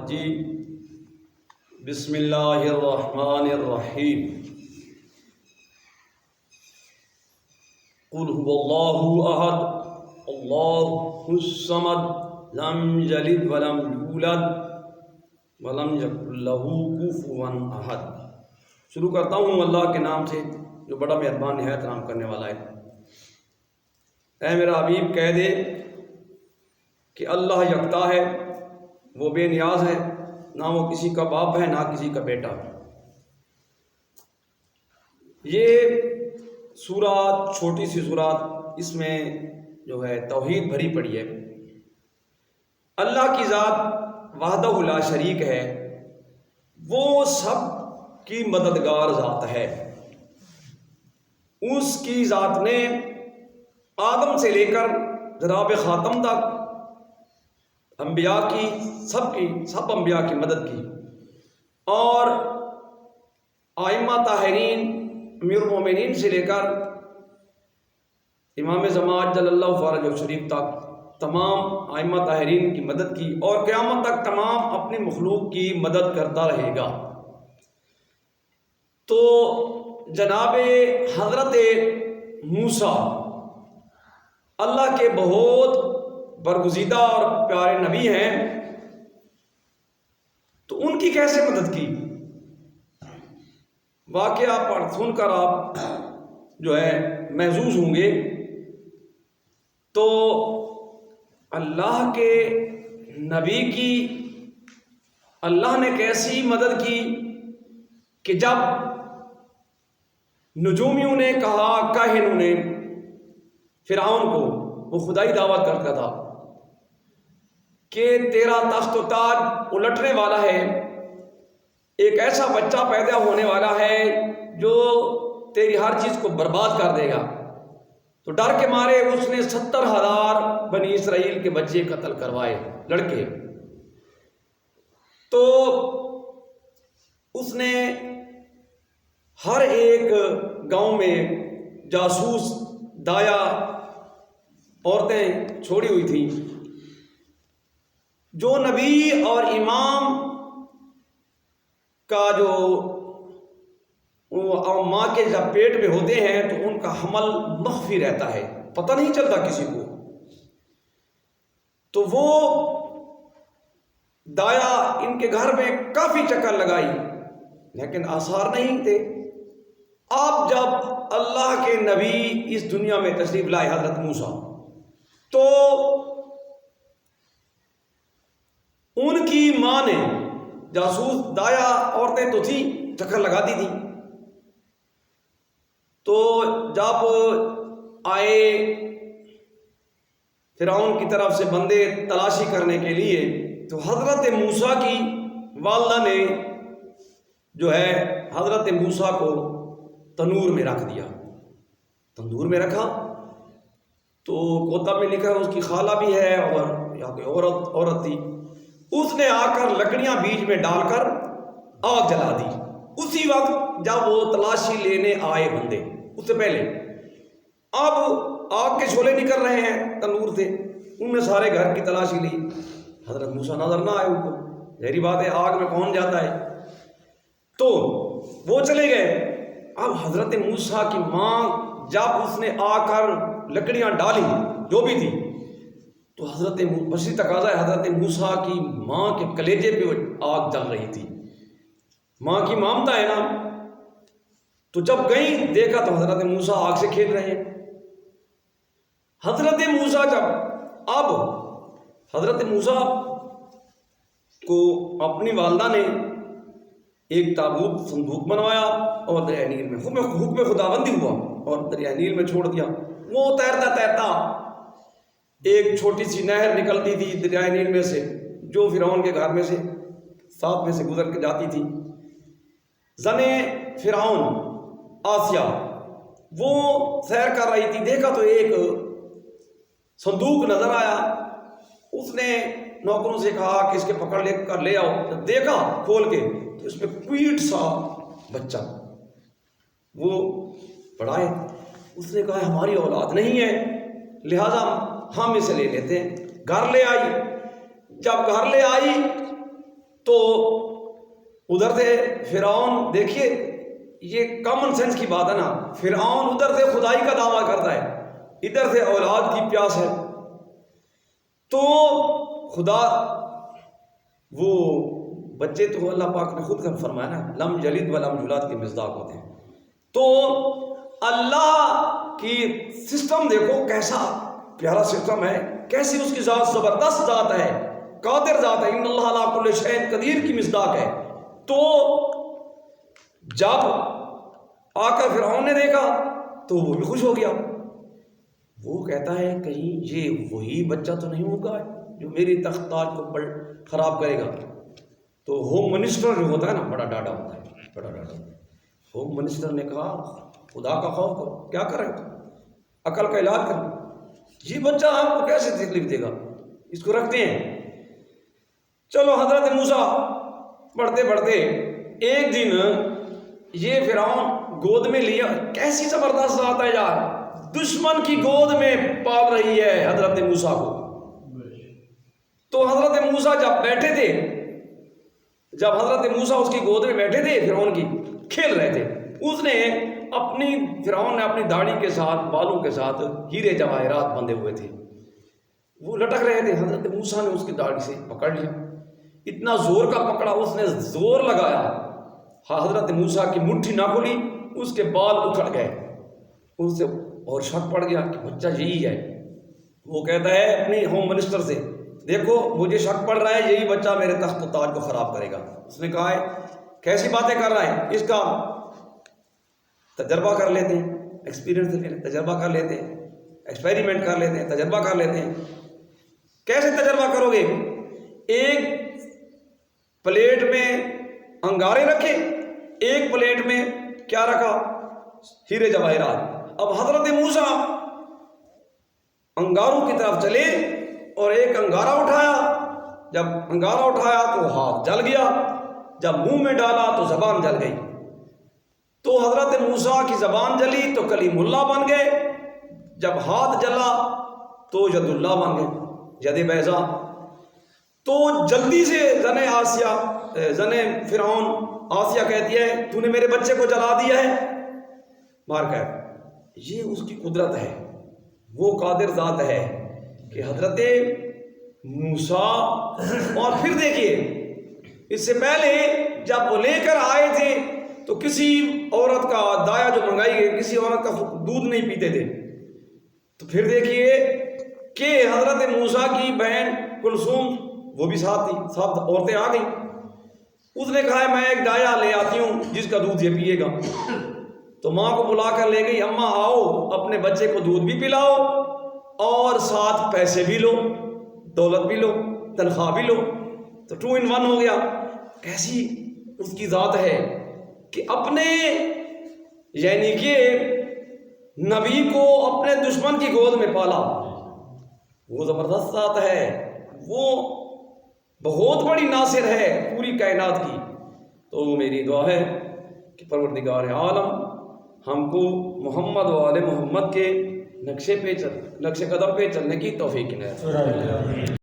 الرجیم بسم اللہ الرحمن الرحیم قل هو اللہ احد اللہ الصمد لم یلد ولم یولد ولم یکن لہ کفوا احد۔ شروع کرتا ہوں اللہ کے نام سے جو بڑا مہربان نہایت رحم کرنے والا ہے۔ اے میرا حبیب کہہ دے کہ اللہ یکتا ہے، وہ بے نیاز ہے، نہ وہ کسی کا باپ ہے نہ کسی کا بیٹا۔ یہ سورہ چھوٹی سی سورہ، اس میں جو ہے توحید بھری پڑی ہے۔ اللہ کی ذات وحدہ لا شریک ہے، وہ سب کی مددگار ذات ہے۔ اس کی ذات نے آدم سے لے کر جناب خاتم تک انبیاء کی سب انبیاء کی مدد کی، اور ائمہ طاہرین امیر المومنین سے لے کر امام زمان جل اللہ فرجہ شریف تک تمام ائمہ طاہرین کی مدد کی، اور قیامت تک تمام اپنی مخلوق کی مدد کرتا رہے گا۔ تو جناب حضرت موسیٰ اللہ کے بہت برگزیدہ اور پیارے نبی ہیں، تو ان کی کیسے مدد کی؟ واقعہ پڑھ سن کر آپ جو ہے محظوظ ہوں گے۔ تو اللہ کے نبی کی اللہ نے کیسی مدد کی کہ جب نجومیوں نے کہا، کاہنوں نے فرعون کو، وہ خدائی دعوت کرتا تھا کہ تیرا تخت و تاج الٹنے والا ہے، ایک ایسا بچہ پیدا ہونے والا ہے جو تیری ہر چیز کو برباد کر دے گا۔ تو ڈر کے مارے اس نے 70,000 بنی اسرائیل کے بچے قتل کروائے، لڑکے۔ تو اس نے ہر ایک گاؤں میں جاسوس دایا عورتیں چھوڑی ہوئی تھیں، جو نبی اور امام کا جو ماں کے جب پیٹ میں ہوتے ہیں تو ان کا حمل مخفی رہتا ہے، پتہ نہیں چلتا کسی کو۔ تو وہ دایا ان کے گھر میں کافی چکر لگائی لیکن آثار نہیں تھے۔ اب جب اللہ کے نبی اس دنیا میں تشریف لائے حضرت موسیٰ، تو ان کی ماں نے جاسوس دایا عورتیں تو تھیں، چکر لگاتی تھیں، تو جب آئے فرعون کی طرف سے بندے تلاشی کرنے کے لیے، تو حضرت موسیٰ کی والدہ نے جو ہے حضرت موسیٰ کو تنور میں رکھ دیا۔ تندور میں رکھا تو کوتب میں لکھا ہے اس کی خالہ بھی ہے اور یا کوئی عورت تھی، اس نے آ کر لکڑیاں بیچ میں ڈال کر آگ جلا دی۔ اسی وقت جب وہ تلاشی لینے آئے بندے، اس سے پہلے اب آگ کے شعلے نکل رہے ہیں تنور سے، ان میں سارے گھر کی تلاشی لی، حضرت موسیٰ نظر نہ آئے ان کو، ظاہری بات ہے آگ میں کون جاتا ہے۔ تو وہ چلے گئے۔ اب حضرت موسیٰ کی ماں جب اس نے آ کر لکڑیاں ڈالی جو بھی تھی، تو حضرت بشری تقاضا ہے حضرت موسیٰ کی ماں کے کلیجے پہ آگ جل رہی تھی، ماں کی ممتا ہے نا۔ تو جب گئی دیکھا تو حضرت موسیٰ آگ سے کھیل رہے ہیں۔ حضرت موسیٰ اب حضرت موسیٰ کو اپنی والدہ نے ایک تابوت صندوق بنوایا اور دریائے نیل میں حکم خداوندی ہوا اور دریائے نیل میں چھوڑ دیا۔ وہ تیرتا تیرتا ایک چھوٹی سی نہر نکلتی تھی دریائے نیل میں سے، جو فرعون کے گھر میں سے ساتھ میں سے گزر کے جاتی تھی۔ زنے فرعون آسیہ وہ سیر کر رہی تھی، دیکھا تو ایک صندوق نظر آیا، اس نے نوکروں سے کہا کہ اس کے پکڑ لے کر لے آؤ۔ جب دیکھا کھول کے تو اس میں پیٹ سا بچہ، وہ بڑا ہے، اس نے کہا ہماری اولاد نہیں ہے لہذا ہم اسے لے لیتے ہیں۔ گھر لے آئی، جب گھر لے آئی تو ادھر سے فرعون، دیکھیے یہ کامن سینس کی بات ہے نا، فرعون ادھر سے خدائی کا دعویٰ کرتا ہے، ادھر سے اولاد کی پیاس ہے، تو خدا وہ بچے تو اللہ پاک نے خود فرمایا نا، لم یلد ولم یولد کے مصداق ہوتے ہیں، تو اللہ کی سسٹم دیکھو کیسا پیارا سسٹم ہے، کیسی اس کی ذات زبردست ذات ہے، قادر ذات ہے، ان اللہ علی کل شیء قدیر کی مصداق ہے۔ تو جب آ کر فرعون نے دیکھا تو وہ بھی خوش ہو گیا، وہ کہتا ہے کہیں یہ وہی بچہ تو نہیں ہوگا جو میری تخت تاج کو خراب کرے گا۔ تو ہوم منسٹر جو ہوتا ہے نا، بڑا ڈاڈا ہوتا ہے، بڑا ڈاڈا۔ ہوم منسٹر نے کہا خدا کا خوف کرو، کیا کریں، عقل کا علاج کریں، یہ بچہ آپ کو کیسے تکلیف دے گا، اس کو رکھتے ہیں۔ چلو حضرت موسیٰ پڑھتے پڑھتے ایک دن یہ فرعون گود میں لیا، کیسی زبردست ذات ہے یار، دشمن کی گود میں پال رہی ہے حضرت موسیٰ کو۔ تو حضرت موسیٰ جب بیٹھے تھے، جب حضرت موسیٰ اس کی گود میں بیٹھے تھے فرعون کی، کھیل رہے تھے، اس نے فرعون نے اپنی داڑھی کے ساتھ، بالوں کے ساتھ ہیرے جواہرات بندھے ہوئے تھے، وہ لٹک رہے تھے، حضرت موسیٰ نے اس کی داڑھی سے پکڑ لیا، اتنا زور کا پکڑا، اس نے زور لگایا، حضرت موسیٰ کی مٹھی نہ کھلی، اس کے بال اکھڑ گئے، اس سے اور شک پڑ گیا کہ بچہ یہی ہے۔ وہ کہتا ہے اپنی ہوم منسٹر سے، دیکھو مجھے شک پڑ رہا ہے یہی بچہ میرے تخت و تاج کو خراب کرے گا۔ اس نے کہا ہے کیسی باتیں کر رہا ہے، اس کا تجربہ کر لیتے ہیں، ایکسپیرینس لے لیں، تجربہ کر لیتے ہیں، ایکسپیریمنٹ کر لیتے ہیں، تجربہ کر لیتے ہیں۔ کیسے تجربہ کرو گے، ایک پلیٹ میں انگارے رکھے، ایک پلیٹ میں کیا رکھا، ہیرے جواہرات۔ اب حضرت موسیٰ انگاروں کی طرف چلے اور ایک انگارہ اٹھایا، جب انگارہ اٹھایا تو ہاتھ جل گیا، جب منہ میں ڈالا تو زبان جل گئی، تو حضرت موسیٰ کی زبان جلی تو کلیم اللہ بن گئے، جب ہاتھ جلا تو ید اللہ بن گئے، ید بیضا۔ تو جلدی سے زن فرعون آسیہ کہتی ہے تو نے میرے بچے کو جلا دیا ہے، مار کر، یہ اس کی قدرت ہے، وہ قادر ذات ہے کہ حضرت موسیٰ، اور پھر دیکھیے اس سے پہلے جب وہ لے کر آئے تھے تو کسی عورت کا دایا جو منگائی گئی، کسی عورت کا دودھ نہیں پیتے تھے، تو پھر دیکھیے کہ حضرت موسیٰ کی بہن کلثوم وہ بھی ساتھ تھی، ساتھ عورتیں آ گئیں، اس نے کہا ہے میں ایک دایا لے آتی ہوں جس کا دودھ یہ پیے گا، تو ماں کو بلا کر لے گئی، اماں آؤ اپنے بچے کو دودھ بھی پلاؤ اور ساتھ پیسے بھی لو، دولت بھی لو، تنخواہ بھی لو، تو 2 in 1 ہو گیا۔ کیسی اس کی ذات ہے کہ اپنے یعنی کہ نبی کو اپنے دشمن کی گود میں پالا، وہ زبردست ذات ہے، وہ بہت بڑی ناصر ہے پوری کائنات کی۔ تو میری دعا ہے کہ پروردگار عالم ہم کو محمد و آل محمد کے نقش قدم پہ چلنے کی توفیق عنایت فرمائے۔